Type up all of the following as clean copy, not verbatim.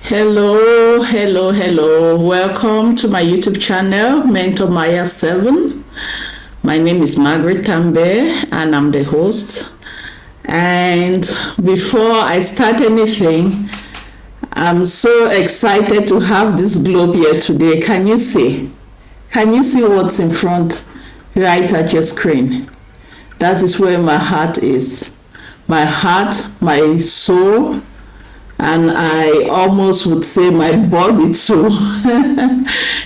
Hello. Welcome to my YouTube channel, Mentor Maya 7. My name is Margaret Tambe and I'm the host. And before I start anything, I'm so excited to have this globe here today. Can you see? Can you see what's in front right at your screen? That is where my heart is. My heart, my soul, and I almost would say my body too.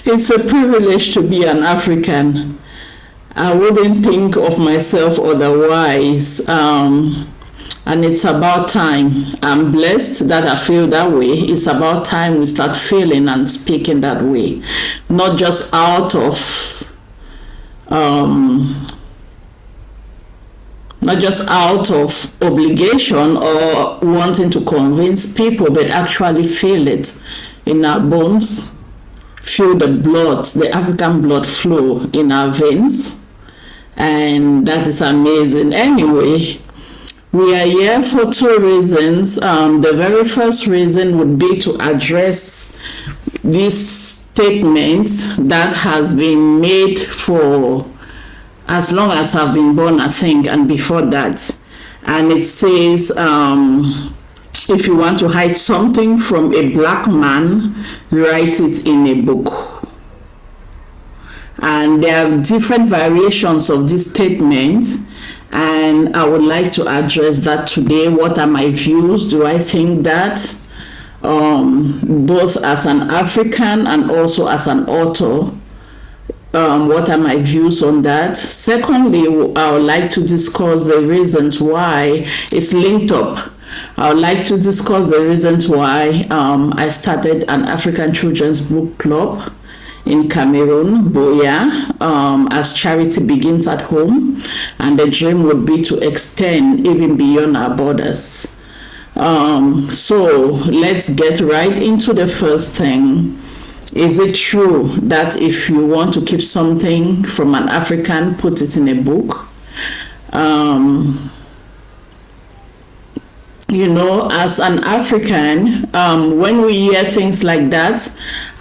It's a privilege to be an African. I wouldn't think of myself otherwise. And it's about time. I'm blessed that I feel that way. It's about time we start feeling and speaking that way. Not just out of obligation or wanting to convince people, but actually feel it in our bones, feel the blood, the African blood flow in our veins, and that is amazing. Anyway, we are here for two reasons. The very first reason would be to address this statement that has been made for as long as I've been born, I think, and before that. And it says, if you want to hide something from a black man, write it in a book. And there are different variations of this statement, and I would like to address that today. What are my views? Do I think that, both as an African and also as an author, what are my views on that? Secondly, I would like to discuss the reasons why it's linked up. I would like to discuss the reasons why I started an African Children's Book Club in Cameroon, Boya, as charity begins at home, and the dream would be to extend even beyond our borders. So let's get right into the first thing. Is it true that if you want to keep something from an African, put it in a book? As an African, when we hear things like that,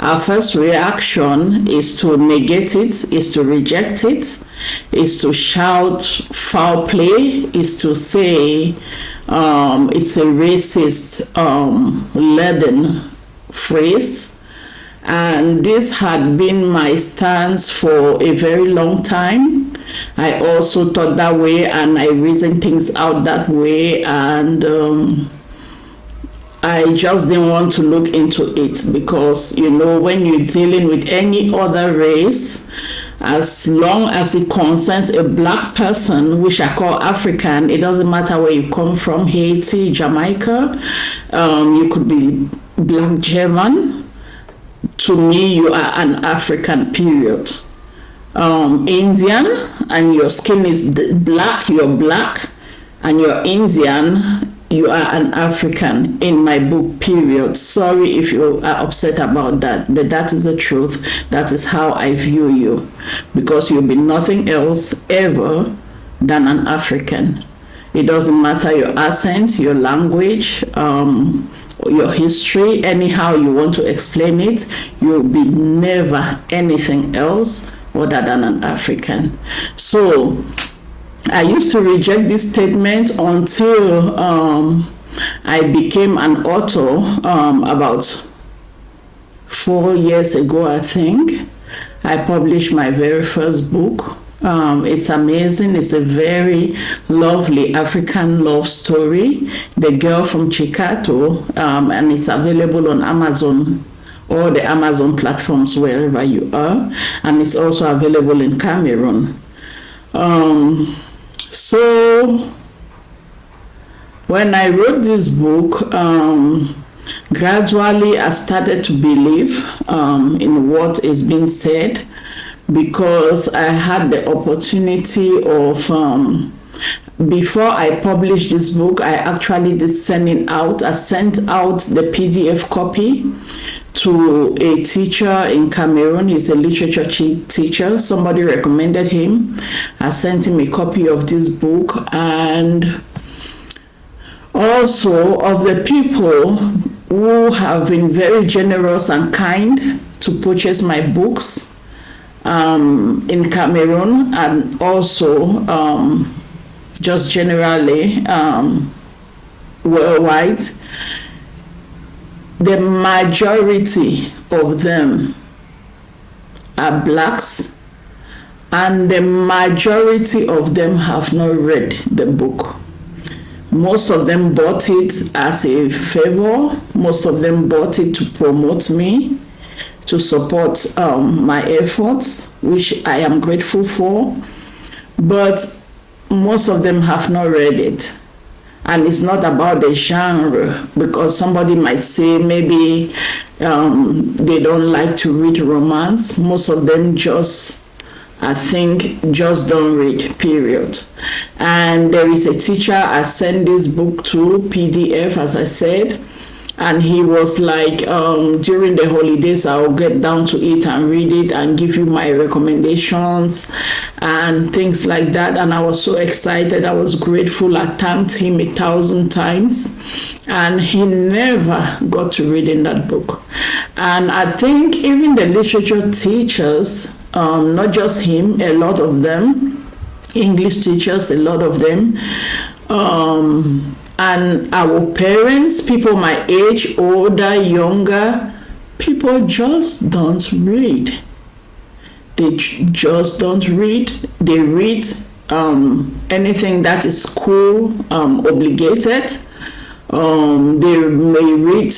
our first reaction is to negate it, is to reject it, is to shout foul play, is to say it's a racist laden phrase. And this had been my stance for a very long time. I also thought that way, and I reasoned things out that way, and I just didn't want to look into it because, when you're dealing with any other race, as long as it concerns a black person, which I call African, it doesn't matter where you come from, Haiti, Jamaica, you could be black German. To me, you are an African, period. Indian, and your skin is black, you're black, and you're Indian, you are an African in my book, period. Sorry if you are upset about that, but that is the truth. That is how I view you, because you'll be nothing else ever than an African. It doesn't matter your accent, your language, your history, anyhow you want to explain it, you'll be never anything else other than an African. So I used to reject this statement until I became an author about 4 years ago, I think. I published my very first book. It's amazing. It's a very lovely African love story, The Girl from Chikato, and it's available on Amazon, or the Amazon platforms wherever you are, and it's also available in Cameroon. So when I wrote this book, gradually I started to believe in what is being said, because I had the opportunity of, before I published this book, I actually did sent out the PDF copy to a teacher in Cameroon. He's a literature teacher. Somebody recommended him. I sent him a copy of this book, and also of the people who have been very generous and kind to purchase my books in Cameroon, and also just generally worldwide. The majority of them are blacks, and the majority of them have not read the book. Most of them bought it as a favor. Most of them bought it to promote me, to support my efforts, which I am grateful for. But most of them have not read it. And it's not about the genre, because somebody might say maybe they don't like to read romance. Most of them just, I think, just don't read, period. And there is a teacher I sent this book to, PDF, as I said, and he was like, during the holidays, I'll get down to it and read it and give you my recommendations and things like that. And I was so excited. I was grateful. I thanked him 1,000 times. And he never got to reading that book. And I think even the literature teachers, not just him, a lot of them, English teachers, a lot of them, and our parents, people my age, older, younger, people just don't read. They just don't read. They read anything that is school obligated. They may read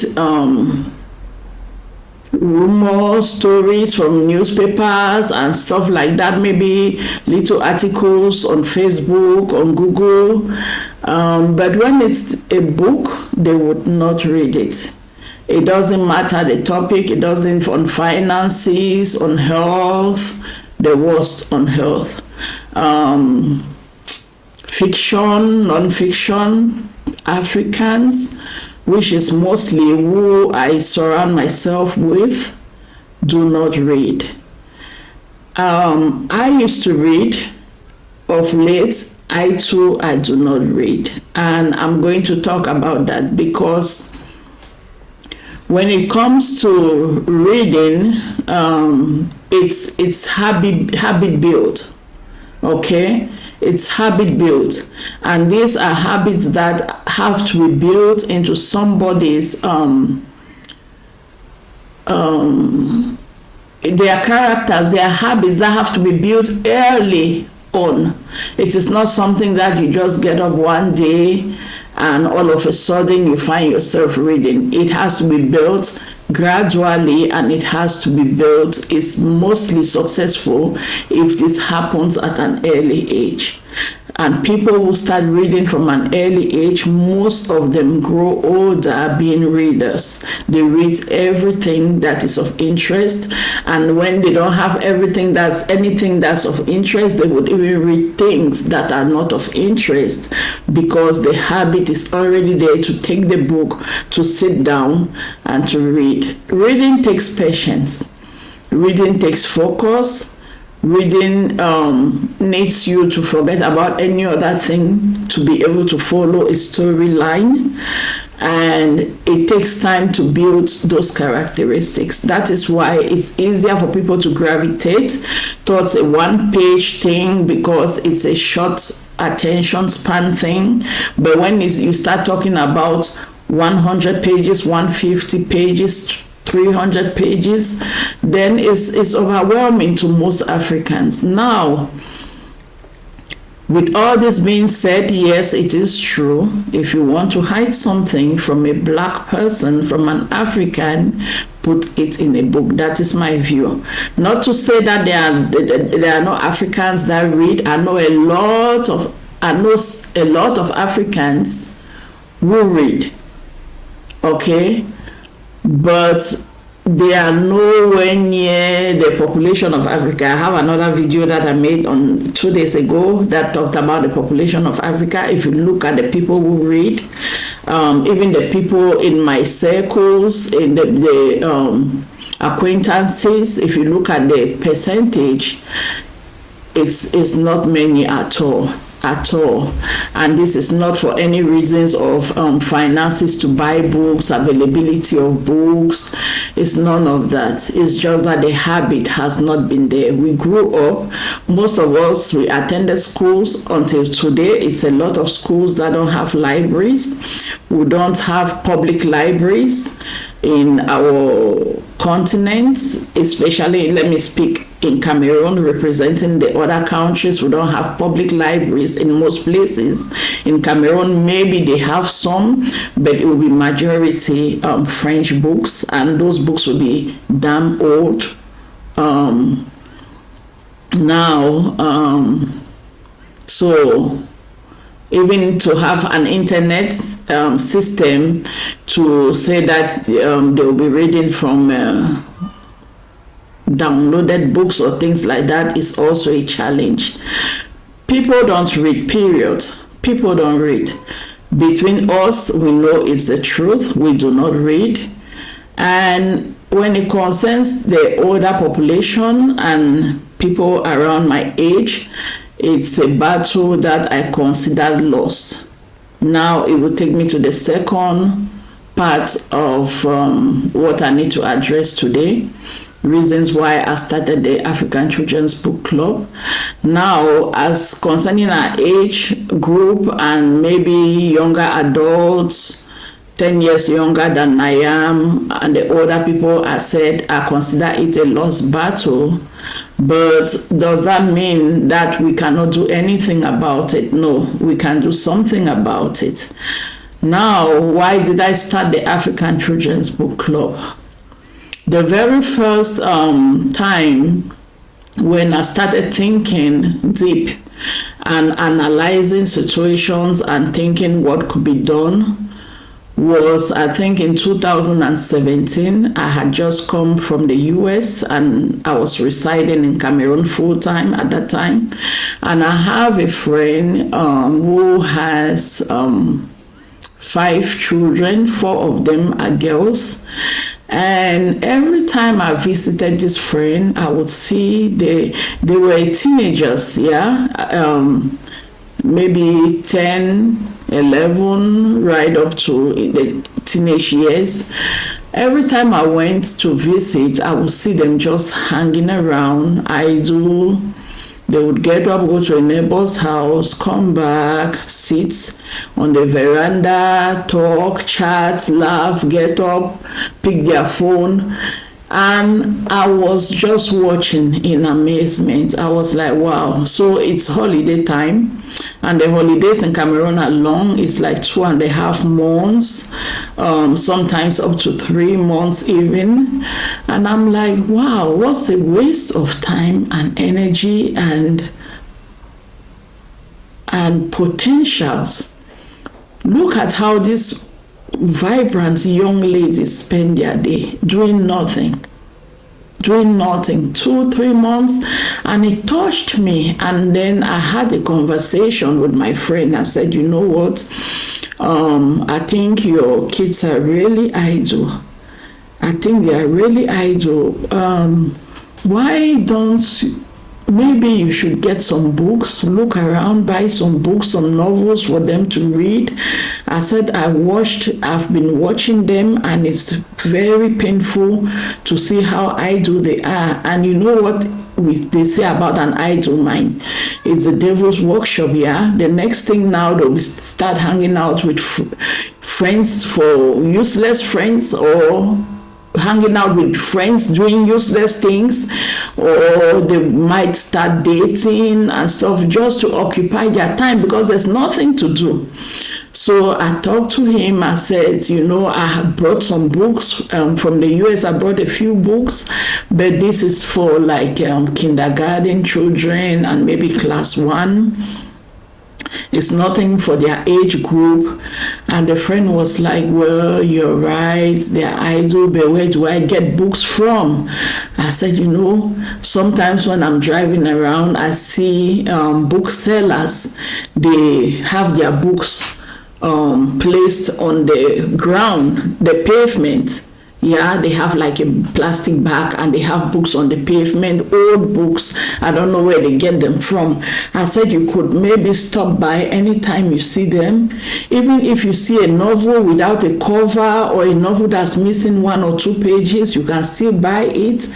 rumors, stories from newspapers and stuff like that, maybe little articles on Facebook, on Google, but when it's a book, they would not read it. It doesn't matter the topic, it doesn't, on finances, on health, the worst on health. Fiction, non-fiction, Africans, which is mostly who I surround myself with, do not read. I used to read. Of late, I do not read. And I'm going to talk about that, because when it comes to reading, it's habit built. Okay? It's habit built, and these are habits that have to be built into somebody's their characters, their habits that have to be built early on. It is not something that you just get up one day and all of a sudden you find yourself reading. It has to be built gradually, and it has to be built. It's mostly successful if this happens at an early age. And people who start reading from an early age, most of them grow older being readers. They read everything that is of interest, and when they don't have anything that's of interest, they would even read things that are not of interest, because the habit is already there to take the book, to sit down and to read. Reading takes patience. Reading takes focus. Reading needs you to forget about any other thing to be able to follow a storyline, and it takes time to build those characteristics. That is why it's easier for people to gravitate towards a one-page thing, because it's a short attention span thing. But when you start talking about 100 pages, 150 pages, 300 pages, then it's overwhelming to most Africans. Now, with all this being said, yes, it is true. If you want to hide something from a black person, from an African, put it in a book. That is my view. Not to say that there are no Africans that read. I know a lot of Africans who read. Okay? But they are nowhere near the population of Africa. I have another video that I made on 2 days ago that talked about the population of Africa. If you look at the people who read, even the people in my circles, in the acquaintances, if you look at the percentage, it's not many at all. at all. And this is not for any reasons of finances to buy books, availability of books. It's none of that. It's just that the habit has not been there. We grew up, most of us, we attended schools until today. It's a lot of schools that don't have libraries. We don't have public libraries in our continent, especially, let me speak in Cameroon, representing the other countries. We don't have public libraries in most places. In Cameroon, maybe they have some, but it will be majority French books, and those books will be damn old. So even to have an internet system to say that they'll be reading from downloaded books or things like that is also a challenge. People don't read, period. People don't read. Between us, we know it's the truth. We do not read. And when it concerns the older population and people around my age, it's a battle that I consider lost. Now it will take me to the second part of what I need to address today. Reasons why I started the African Children's Book Club. Now, as concerning our age group and maybe younger adults, 10 years younger than I am, and the older people, I consider it a lost battle. But does that mean that we cannot do anything about it? No, we can do something about it. Now, why did I start the African Children's Book Club? The very first time when I started thinking deep and analyzing situations and thinking what could be done was, I think, in 2017. I had just come from the US and I was residing in Cameroon full time at that time. And I have a friend who has 5 children. 4 of them are girls. And every time I visited this friend, I would see they were teenagers, maybe 10, 11, right up to the teenage years. Every time I went to visit, I would see them just hanging around, idle. They would get up, go to a neighbor's house, come back, sit on the veranda, talk, chat, laugh, get up, pick their phone. And I was just watching in amazement. I was like, wow. So it's holiday time. And the holidays in Cameroon are long. It's like 2.5 months, sometimes up to 3 months even. And I'm like, wow, what's the waste of time and energy and potentials? Look at how these vibrant young ladies spend their day doing nothing. 2-3 months, and it touched me. And then I had a conversation with my friend. I said, you know what, I think your kids are really idle. I think they are really idle. Why don't maybe you should get some books, look around, buy some books, some novels for them to read. I said, I've been watching them, and it's very painful to see how idle they are. And you know what they say about an idle mind? It's the devil's workshop, yeah? The next thing now, they'll start hanging out with friends for useless friends, or hanging out with friends doing useless things, or they might start dating and stuff just to occupy their time because there's nothing to do. So I talked to him. I said, you know, I have brought some books from the US. I brought a few books, but this is for like kindergarten children and maybe class 1. It's nothing for their age group. And the friend was like, well, you're right, they're idle, but where do I get books from? I said, you know, sometimes when I'm driving around, I see booksellers. They have their books placed on the ground, the pavement. Yeah, they have like a plastic bag and they have books on the pavement, old books. I don't know where they get them from. I said you could maybe stop by anytime you see them. Even if you see a novel without a cover or a novel that's missing 1 or 2 pages, you can still buy it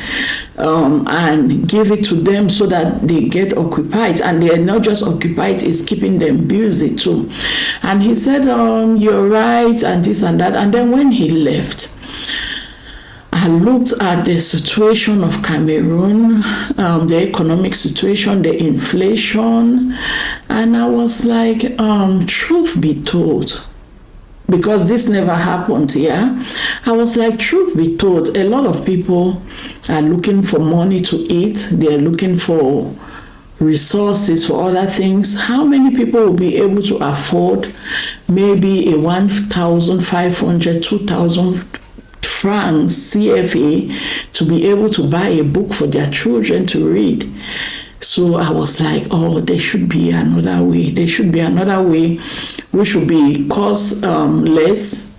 and give it to them so that they get occupied. And they are not just occupied, it's keeping them busy too. And he said, you're right, and this and that. And then when he left, I looked at the situation of Cameroon, the economic situation, the inflation, and I was like, truth be told, because this never happened, yeah? I was like, truth be told, a lot of people are looking for money to eat. They're looking for resources for other things. How many people will be able to afford maybe a 1,500, 2,000 francs CFA to be able to buy a book for their children to read? So I was like, oh, there should be another way. There should be another way. We should be cost less,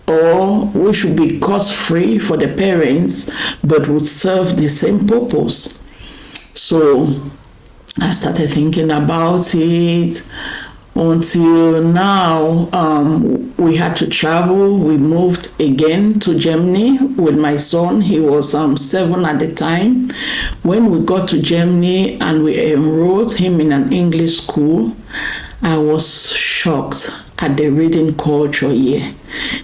or we should be cost free for the parents, but would serve the same purpose. So I started thinking about it until now. We had to travel. We moved again to Germany with my son. He was 7 at the time. When we got to Germany and we enrolled him in an English school, I was shocked at the reading culture here.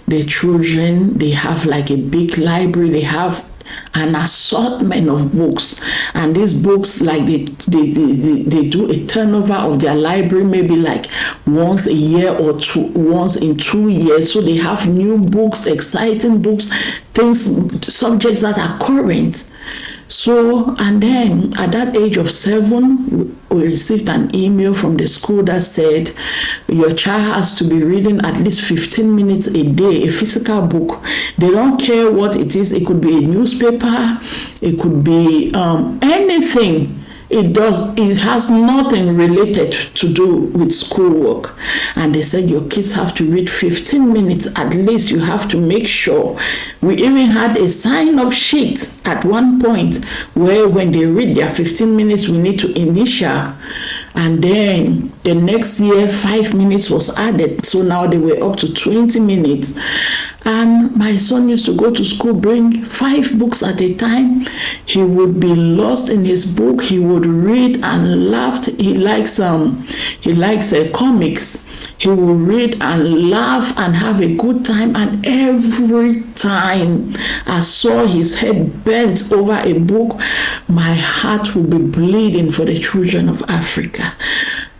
The children, they have like a big library. They have an assortment of books, and these books, like they do a turnover of their library maybe like once a year or once in 2 years. So they have new books, exciting books, things, subjects that are current. So, and then at that age of 7, we received an email from the school that said your child has to be reading at least 15 minutes a day, a physical book. They don't care what it is. It could be a newspaper, it could be anything. It has nothing related to do with schoolwork. And they said your kids have to read 15 minutes at least. You have to make sure. We even had a sign-up sheet at one point where when they read their 15 minutes, we need to initial. And then the next year, 5 minutes was added. So now they were up to 20 minutes. And my son used to go to school, bring 5 books at a time. He would be lost in his book. He would read and laugh. He likes comics. He will read and laugh and have a good time. And every time I saw his head bent over a book, my heart would be bleeding for the children of Africa.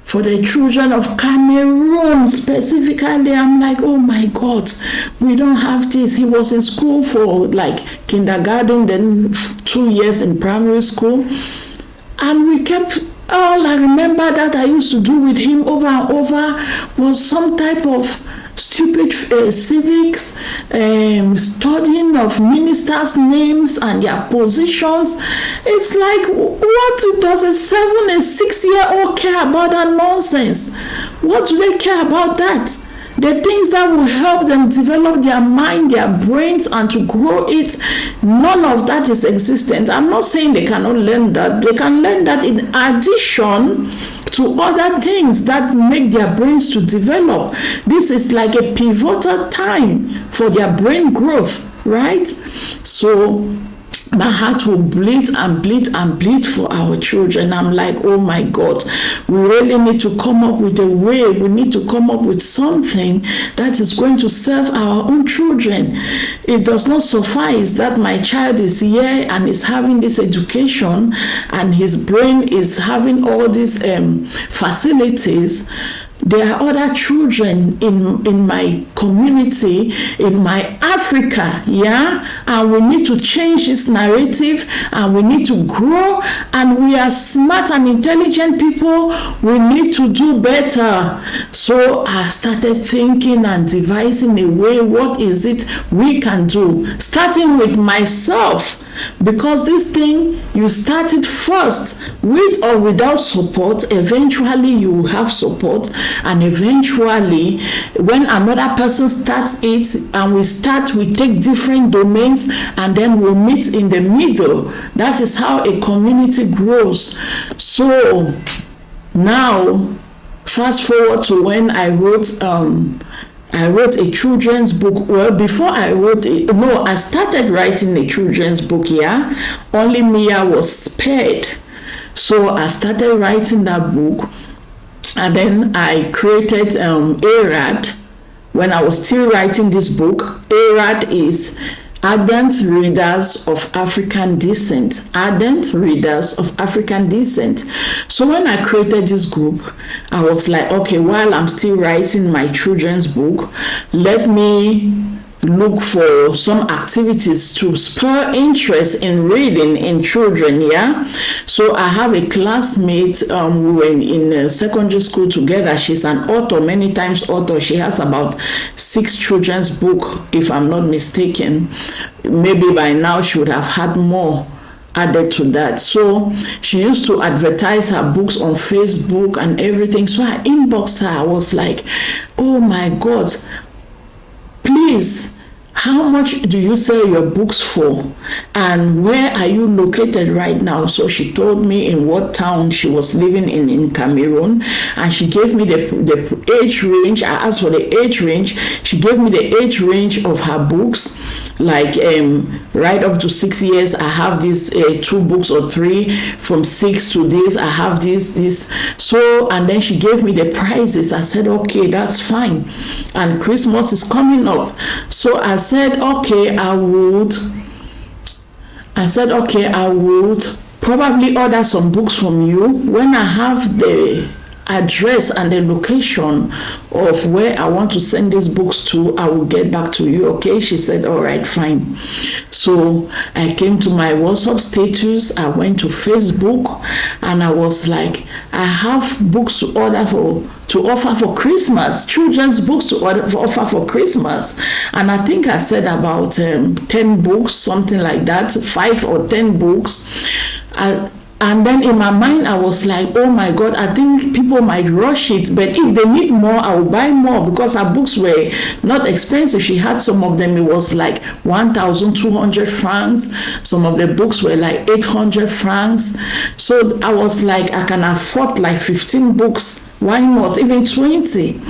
For the children of Cameroon specifically, I'm like, oh my God, we don't have this. He was in school for like kindergarten, then 2 years in primary school. And we kept, all I remember that I used to do with him over and over was some type of stupid civics, studying of ministers' names and their positions. It's like, what does a 7 and 6-year-old care about that nonsense? What do they care about that? The things that will help them develop their mind, their brains, and to grow it, none of that is existent. I'm not saying they cannot learn that. They can learn that in addition to other things that make their brains to develop. This is like a pivotal time for their brain growth, right? So my heart will bleed and bleed and bleed for our children. I'm like, oh my God, we really need to come up with a way. We need to come up with something that is going to serve our own children. It does not suffice that my child is here and is having this education and his brain is having all these facilities. There are other children in my community, in my Africa, yeah? And we need to change this narrative, and we need to grow, and we are smart and intelligent people. We need to do better. So I started thinking and devising a way, what is it we can do? Starting with myself. Because this thing, you started first with or without support. Eventually you will have support, and eventually when another person starts it and we take different domains and then we'll meet in the middle. That is how a community grows. So now fast forward to when I wrote a children's book. Well, before I wrote it, no, I started writing a children's book, yeah. Only Mia was spared. So I started writing that book, and then I created A-RAD. When I was still writing this book, A-RAD is Ardent Readers of African Descent. Ardent Readers of African Descent. So when I created this group, I was like, okay, while I'm still writing my children's book, let me look for some activities to spur interest in reading in children, yeah. So I have a classmate, we were in secondary school together. She's an author, many times author. She has about 6 children's book, if I'm not mistaken. Maybe by now she would have had more added to that. So she used to advertise her books on Facebook and everything. So I inboxed her. I was like, oh my God, please, how much do you sell your books for? And where are you located right now? So she told me in what town she was living in Cameroon. And she gave me the age range. I asked for the age range. She gave me the age range of her books. Like right up to 6 years, I have these 2 books or 3. From 6 to this, I have this. So, and then she gave me the prices. I said, okay, that's fine. And Christmas is coming up. So I said, okay, I would probably order some books from you. When I have the address and the location of where I want to send these books to, I will get back to you, okay? She said, all right, fine. So I came to my WhatsApp status, I went to Facebook, and I was like, I have books to offer for Christmas, children's books to offer for Christmas. And I think I said about 10 books, something like that, 5 or 10 books. And then in my mind, I was like, oh my God, I think people might rush it. But if they need more, I will buy more, because her books were not expensive. She had some of them, it was like 1,200 francs. Some of the books were like 800 francs. So I was like, I can afford like 15 books. Why not? Even 20.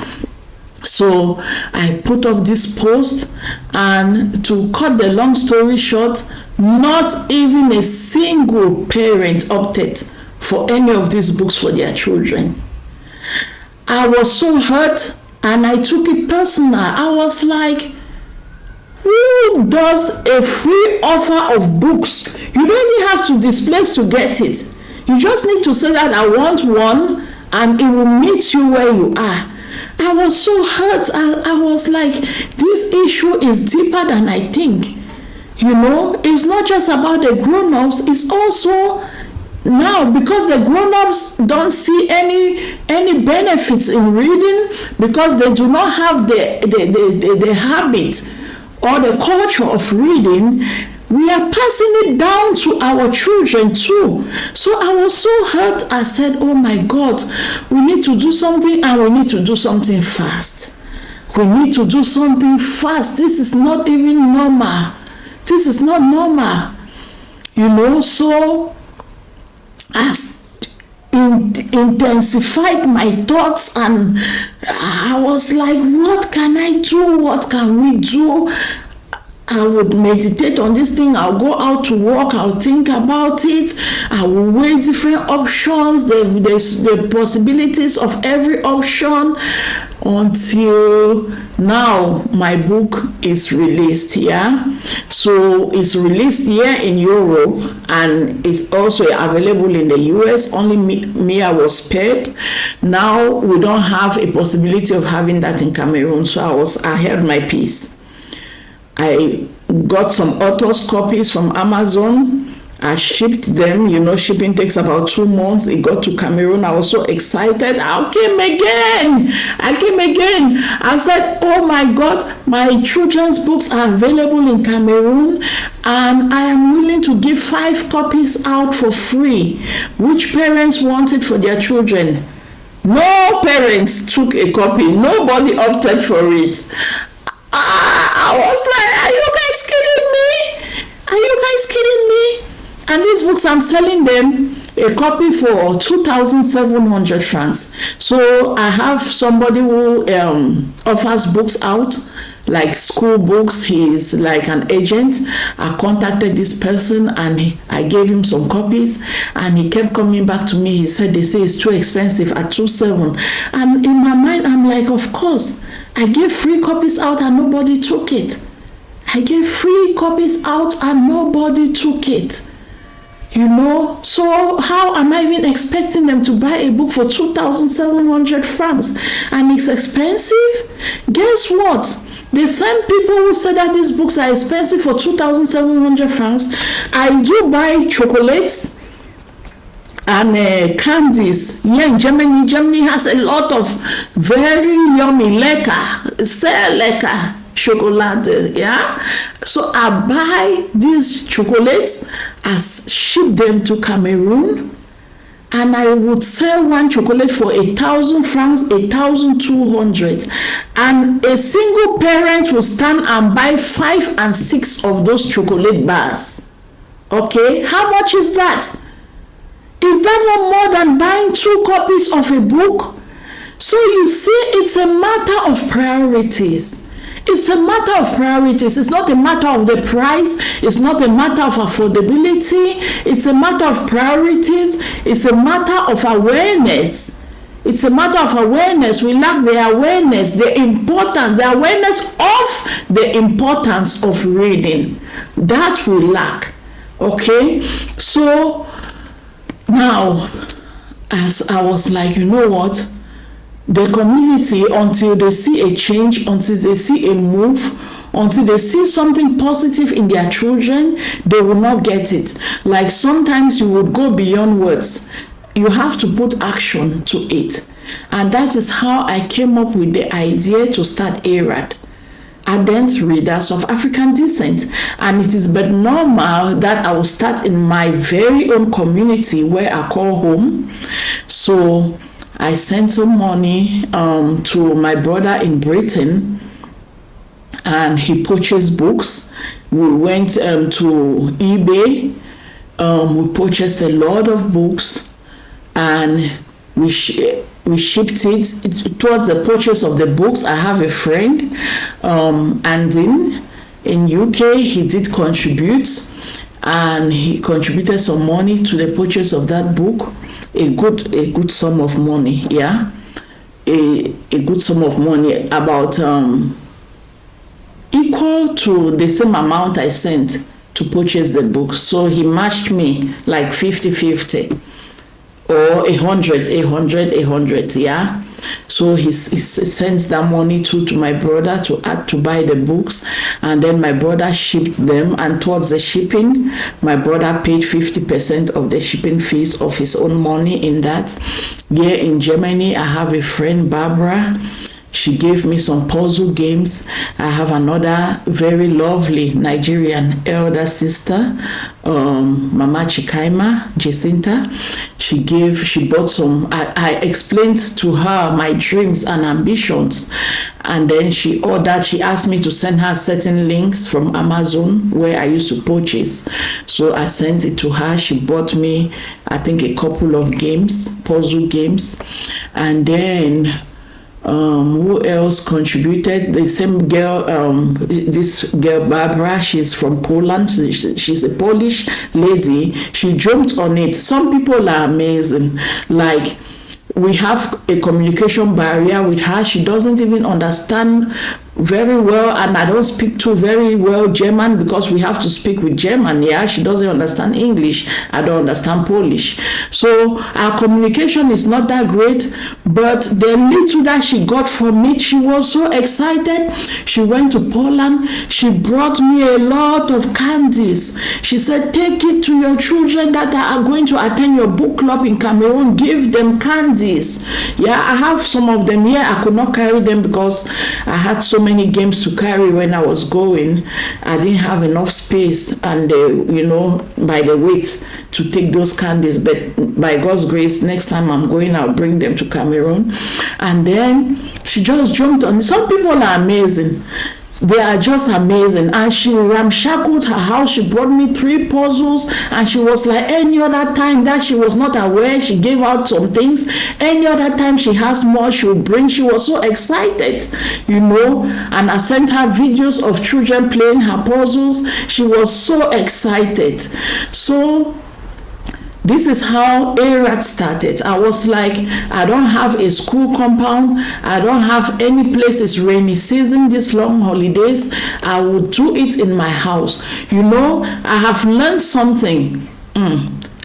So I put up this post, and to cut the long story short, not even a single parent opted for any of these books for their children. I was so hurt, and I took it personal. I was like, who does a free offer of books? You don't even have to displace to get it. You just need to say that I want one, and it will meet you where you are. I was so hurt. I was like, this issue is deeper than I think. You know, it's not just about the grown-ups, it's also now, because the grown-ups don't see any benefits in reading, because they do not have the habit or the culture of reading. We are passing it down to our children too. So I was so hurt. I said, oh my God, we need to do something, and we need to do something fast. We need to do something fast. This is not even normal. This is not normal. You know, so I intensified my thoughts, and I was like, what can I do? What can we do? I would meditate on this thing. I'll go out to work. I'll think about it. I will weigh different options, the possibilities of every option, until now my book is released here. So it's released here in Europe, and it's also available in the US. Only Mia was spared. Now we don't have a possibility of having that in Cameroon, so I held my peace. I got some author's copies from Amazon. I shipped them. You know, shipping takes about 2 months. It got to Cameroon. I was so excited. I came again. I said, oh my God, my children's books are available in Cameroon, and I am willing to give 5 copies out for free. Which parents want it for their children? No parents took a copy. Nobody opted for it. I was like, are you guys kidding me? Are you guys kidding me? And these books, I'm selling them a copy for 2,700 francs. So I have somebody who offers books out, like school books. He is like an agent. I contacted this person and I gave him some copies, and he kept coming back to me. He said, they say it's too expensive at 2,700. And in my mind, I'm like, of course. I gave free copies out and nobody took it. I gave free copies out and nobody took it. You know, so how am I even expecting them to buy a book for 2,700 francs? And it's expensive? Guess what? The same people who say that these books are expensive for 2,700 francs, I do buy chocolates and candies. Here in Germany, Germany has a lot of very yummy, lecker, sehr lecker chocolate, yeah? So I buy these chocolates, I ship them to Cameroon, and I would sell one chocolate for 1,000 francs, 1,200. And a single parent will stand and buy 5 and 6 of those chocolate bars. Okay, how much is that? Is that no more than buying 2 copies of a book? So you see, it's a matter of priorities. It's a matter of priorities. It's not a matter of the price. It's not a matter of affordability. It's a matter of priorities. It's a matter of awareness. It's a matter of awareness. We lack the awareness, the importance, the awareness of the importance of reading. That we lack. Okay? So now, as I was like, you know what? The community, until they see a change, until they see a move, until they see something positive in their children, they will not get it. Like sometimes you would go beyond words. You have to put action to it. And that is how I came up with the idea to start A-RAD, Ardent Readers of African Descent. And it is but normal that I will start in my very own community where I call home. So I sent some money to my brother in Britain, and he purchased books. We went to eBay. We purchased a lot of books, and we shipped it. Towards the purchase of the books, I have a friend, Ardent, in UK. He did contribute, and he contributed some money to the purchase of that book. A good sum of money, yeah, a good sum of money, about equal to the same amount I sent to purchase the book. So he matched me like 50-50 or 100, yeah. So he sends that money to my brother to buy the books, and then my brother shipped them, and towards the shipping, my brother paid 50% of the shipping fees of his own money in that. Here in Germany, I have a friend, Barbara. She gave me some puzzle games. I have another very lovely Nigerian elder sister, Mama Chikaima Jacinta. She bought some. I explained to her my dreams and ambitions, and then she asked me to send her certain links from Amazon where I used to purchase. So I sent it to her. She bought me, I think, a couple of games, puzzle games, and then who else contributed? The same girl, this girl Barbara, she's from Poland. She's a Polish lady. She jumped on it. Some people are amazing. Like, we have a communication barrier with her. She doesn't even understand very well, and I don't speak too very well German, because we have to speak with German. Yeah, she doesn't understand English. I don't understand Polish. So our communication is not that great, but the little that she got from it, she was so excited. She went to Poland. She brought me a lot of candies. She said, take it to your children that are going to attend your book club in Cameroon. Give them candies. Yeah, I have some of them here. I could not carry them because I had so many games to carry when I was going. I didn't have enough space and by the weight to take those candies. But by God's grace, next time I'm going, I'll bring them to Cameroon. And then she just jumped on. Some people are amazing. They are just amazing. And she ramshackled her house. She brought me 3 puzzles, and she was like, any other time that she was not aware, she gave out some things. Any other time she has more, she will bring. She was so excited, and I sent her videos of children playing her puzzles. She was so excited. So this is how A-RAD started. I was like, I don't have a school compound. I don't have any place. It's rainy season, these long holidays. I will do it in my house. I have learned something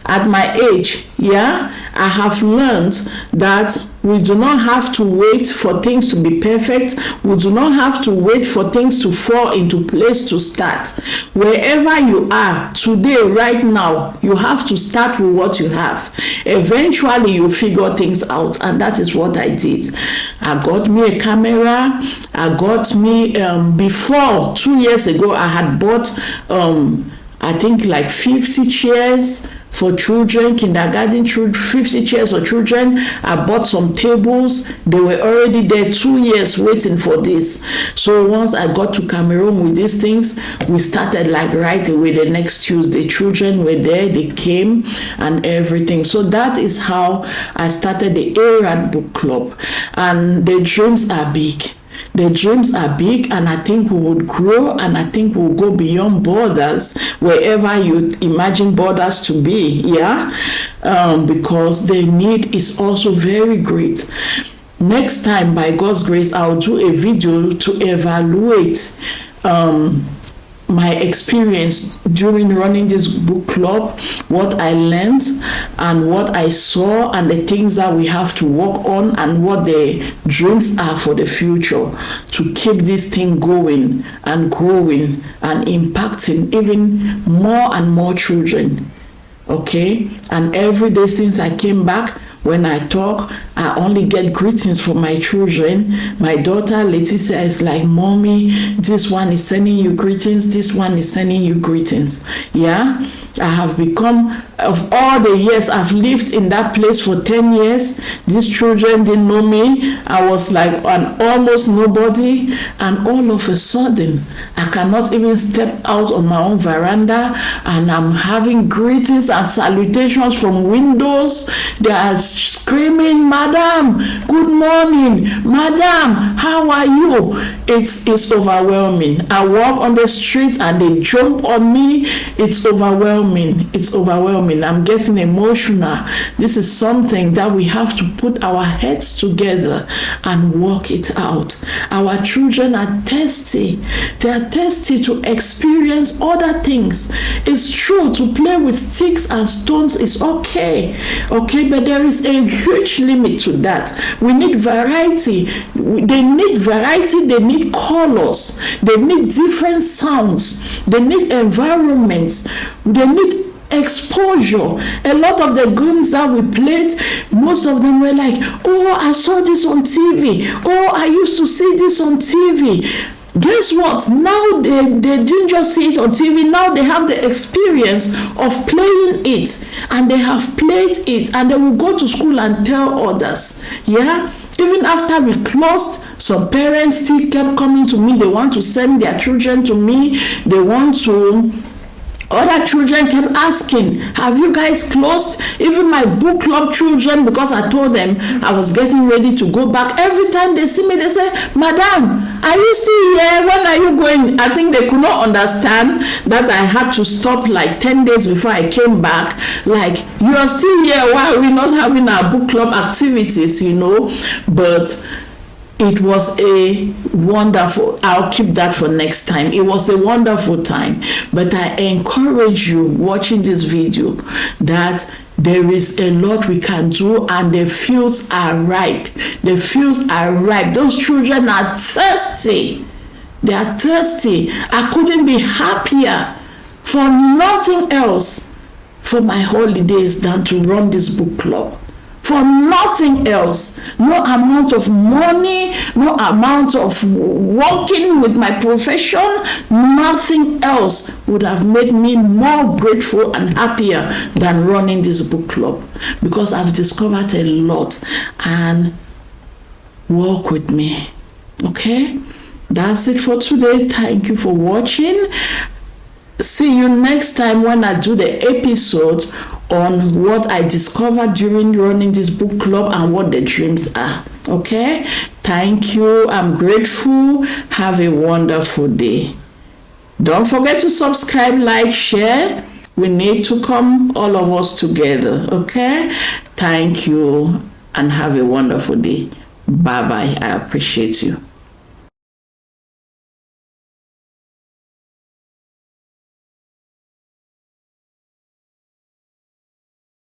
at my age. I have learned that we do not have to wait for things to be perfect. We do not have to wait for things to fall into place to start. Wherever you are today, right now, you have to start with what you have. Eventually, you figure things out, and that is what I did. I got me a camera. I got me, before 2 years ago, I had bought, I think like 50 chairs for children, kindergarten children, 50 chairs for children. I bought some tables. They were already there 2 years waiting for this. So once I got to Cameroon with these things, we started like right away the next Tuesday. Children were there, they came and everything. So that is how I started the A-RAD book club. And the dreams are big. The dreams are big, and I think we would grow, and I think we'll go beyond borders, wherever you imagine borders to be, because the need is also very great. Next time, by God's grace, I'll do a video to evaluate my experience during running this book club, what I learned and what I saw, and the things that we have to work on, and what the dreams are for the future to keep this thing going and growing and impacting even more and more children. Okay? And every day since I came back, when I talk, I only get greetings from my children. My daughter Leticia is like, Mommy, this one is sending you greetings. This one is sending you greetings. I have become, of all the years I've lived in that place for 10 years, these children didn't know me. I was like an almost nobody. And all of a sudden, I cannot even step out on my own veranda, and I'm having greetings and salutations from windows. They are screaming, Madam, good morning. Madam, how are you? It's overwhelming. I walk on the street and they jump on me. It's overwhelming. It's overwhelming. I'm getting emotional. This is something that we have to put our heads together and work it out. Our children are thirsty. They are thirsty to experience other things. It's true, to play with sticks and stones is okay, but there is a huge limit to that. We need variety. They need variety. They need colors. They need different sounds. They need environments. They need exposure. A lot of the games that we played, most of them were like, oh, I saw this on TV. Oh, I used to see this on TV. Guess what? Now they didn't just see it on TV. Now they have the experience of playing it, and they have played it, and they will go to school and tell others. Even after we closed, some parents still kept coming to me. They want to send their children to me. Other children kept asking, have you guys closed? Even my book club children, because I told them I was getting ready to go back. Every time they see me, they say, Madam, are you still here? When are you going? I think they could not understand that I had to stop like 10 days before I came back. Like, you are still here. Why are we not having our book club activities, But it was a wonderful, I'll keep that for next time. It was a wonderful time. But I encourage you watching this video that there is a lot we can do, and the fields are ripe. The fields are ripe. Those children are thirsty. They are thirsty. I couldn't be happier for nothing else for my holidays than to run this book club. for nothing else. No amount of money, no amount of working with my profession, nothing else would have made me more grateful and happier than running this book club, because I've discovered a lot. And walk with me. Okay, that's it for today. Thank you for watching. See you next time when I do the episode on what I discovered during running this book club and what the dreams are. Okay, thank you. I'm grateful. Have a wonderful day. Don't forget to subscribe, like, share. We need to come, all of us together. Okay, thank you and have a wonderful day. Bye bye. I appreciate you.